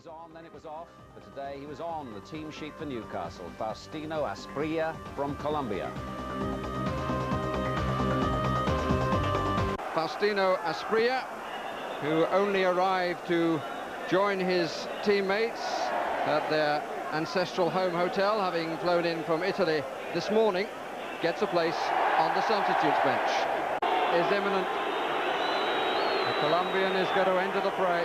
was on, then it was off, but today he was on, the team sheet for Newcastle, Faustino Asprilla from Colombia. Faustino Asprilla, who only arrived to join his teammates at their ancestral home hotel, having flown in from Italy this morning, gets a place on the substitutes bench. Is imminent. The Colombian is going to enter the fray.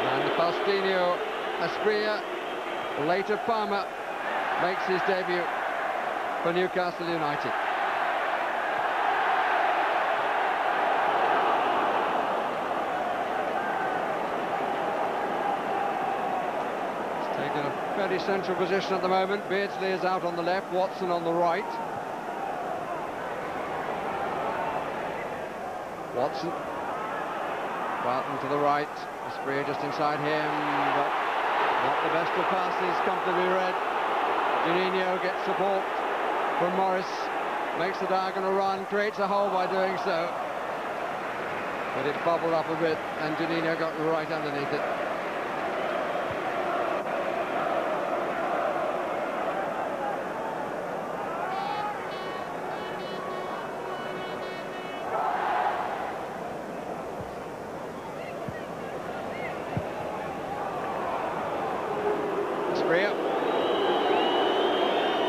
And Faustino Asprilla, later Parma, makes his debut for Newcastle United. He's taken a very central position at the moment. Beardsley is out on the left, Watson on the right. Watson, Barton to the right, Asprilla just inside him, but not the best of passes, comfortably read. Juninho gets support from Morris, makes the diagonal run, creates a hole by doing so, but it bubbled up a bit and Juninho got right underneath it.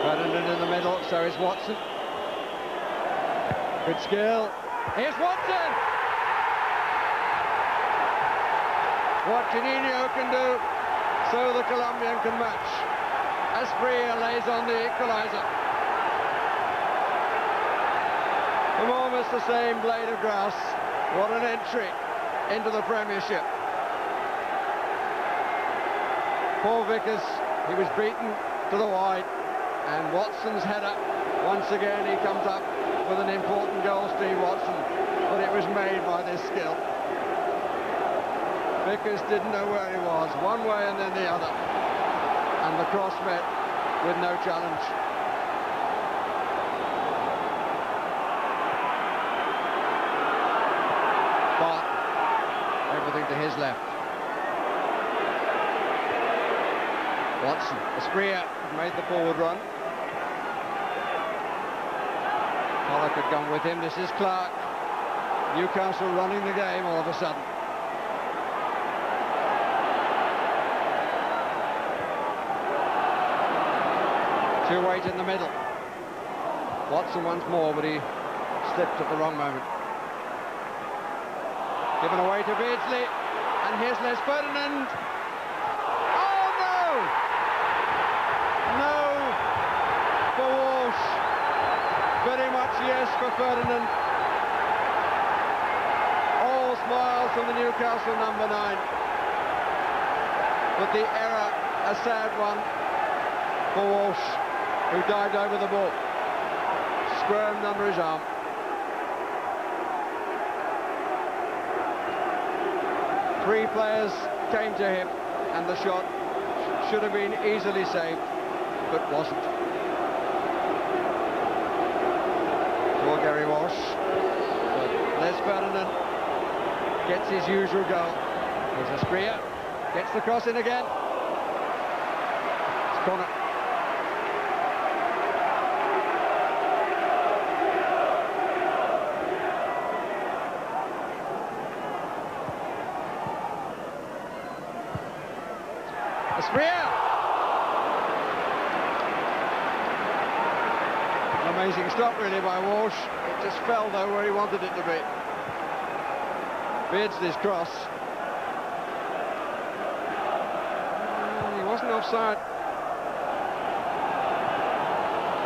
Ferdinand in the middle, so is Watson. Good skill. Here's Watson! What Juninho can do, so the Colombian can match. Asprilla lays on the equaliser. From almost the same blade of grass. What an entry into the Premiership. Paul Vickers, he was beaten to the wide, and Watson's header, once again he comes up with an important goal, Steve Watson, but it was made by this skill. Vickers didn't know where he was, one way and then the other, and the cross met with no challenge. But everything to his left. Watson, Asprilla made the forward run. Pollock had gone with him. This is Clark. Newcastle running the game all of a sudden. Two weight in the middle. Watson once more, but he slipped at the wrong moment. Given away to Beardsley, and here's Les Ferdinand. No for Walsh. Very much yes for Ferdinand. All smiles from the Newcastle number 9. But the error, a sad one for Walsh, who dived over the ball. Squirmed under his arm. Three players came to him, and the shot should have been easily saved, but wasn't. Poor Gary Walsh. But Les Ferdinand gets his usual goal. Here's Asprilla, gets the cross in again. It's corner. Asprilla! An amazing stop really by Walsh. It just fell though where he wanted it to be. Beardsley's cross. He wasn't offside.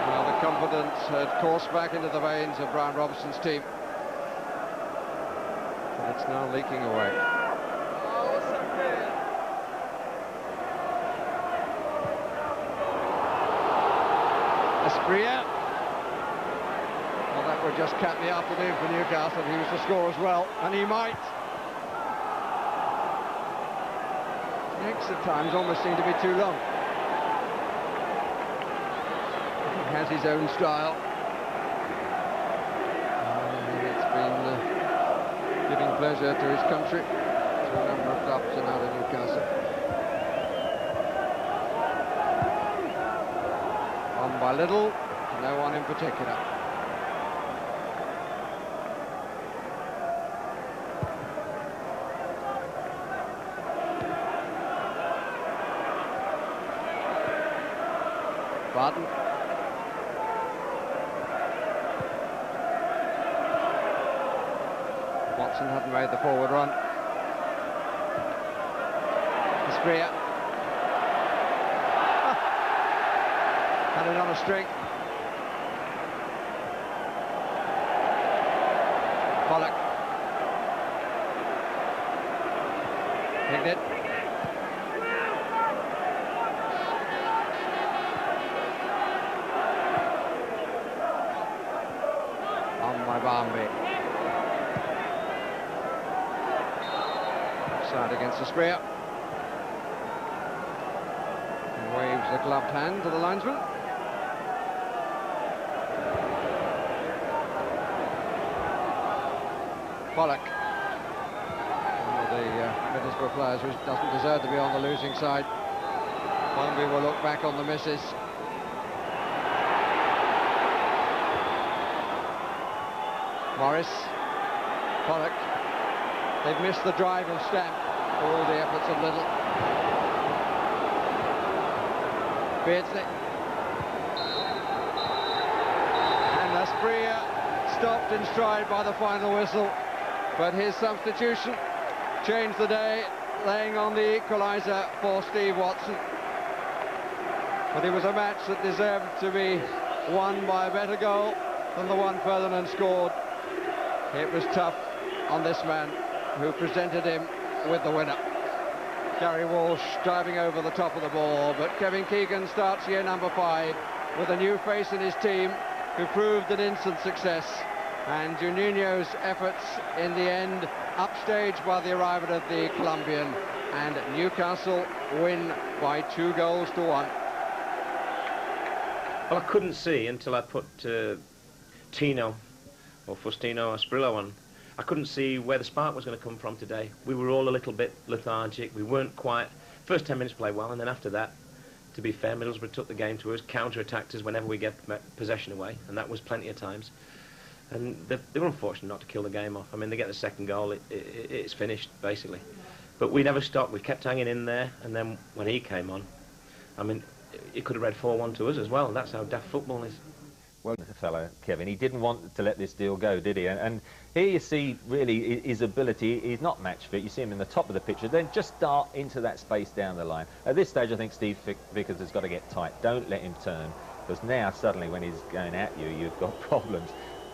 Well, the confidence had coursed back into the veins of Brian Robertson's team. But it's now leaking away. Asprilla. Well, that would just cap the afternoon for Newcastle. He was to score as well, and he might. Legs at times almost seem to be too long. He has his own style. It's been giving pleasure to his country, to a number of clubs and now to Newcastle. On by little, no one in particular. Barton. Watson hadn't made the forward run. Asprilla. Had it on a string. Pollock. Picked it. On by Barmby. Offside against Asprilla. Waves the gloved hand to the linesman. Pollock, one of the Middlesbrough players who doesn't deserve to be on the losing side. Barmby will look back on the misses. Morris, Pollock, they've missed the drive of Stamp for all the efforts of Little. Beardsley. And Asprilla stopped in stride by the final whistle, but his substitution changed the day, laying on the equaliser for Steve Watson. But it was a match that deserved to be won by a better goal than the one Ferdinand scored. It was tough on this man who presented him with the winner. Gary Walsh diving over the top of the ball, but Kevin Keegan starts year number 5 with a new face in his team who proved an instant success. And Juninho's efforts in the end upstaged by the arrival of the Colombian, and Newcastle win by 2-1. Well, I couldn't see until I put Tino or Faustino Asprilla on. I couldn't see where the spark was going to come from today. We were all a little bit lethargic. We weren't quite. First 10 minutes played well, and then after that, to be fair, Middlesbrough took the game to us, counter-attacked us whenever we get possession away, and that was plenty of times. And they were unfortunate not to kill the game off. I mean, they get the second goal, it's finished, basically. But we never stopped. We kept hanging in there, and then when he came on, I mean, he could have read 4-1 to us as well. That's how daft football is. Well, the fellow, Kevin, he didn't want to let this deal go, did he? And here you see, really, his ability. He's not match fit. You see him in the top of the picture, then just dart into that space down the line. At this stage, I think Steve Vickers has got to get tight. Don't let him turn, because now, suddenly, when he's going at you, you've got problems.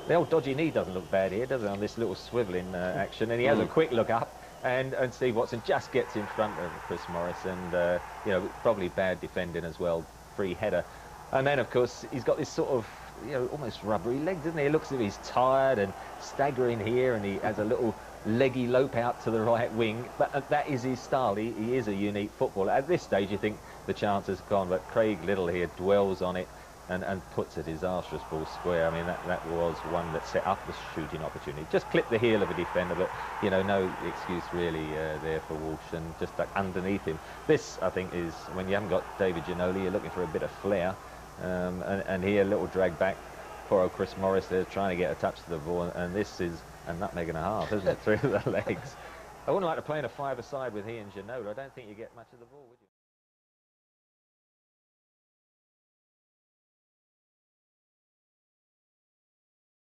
The old dodgy knee doesn't look bad here, does it, on this little swivelling action? And he has a quick look up, and Steve Watson just gets in front of Chris Morris, and, you know, probably bad defending as well, free header. And then, of course, he's got this sort of, you know, almost rubbery leg, doesn't he? It looks as if he's tired and staggering here, and he has a little leggy lope out to the right wing. But that is his style. He is a unique footballer. At this stage, you think the chance has gone, but Craig Little here dwells on it and puts a disastrous ball square. I mean, that was one that set up the shooting opportunity. Just clipped the heel of a defender, but, you know, no excuse really there for Walsh, and just underneath him. This, I think, is when you haven't got David Ginoli, you're looking for a bit of flair. And here, a little drag back. Poor old Chris Morris there trying to get a touch to the ball, and this is a nutmeg and a half, isn't it, through the legs. I wouldn't like to play in a 5-a-side with he and Ginoli. I don't think you get much of the ball, would you?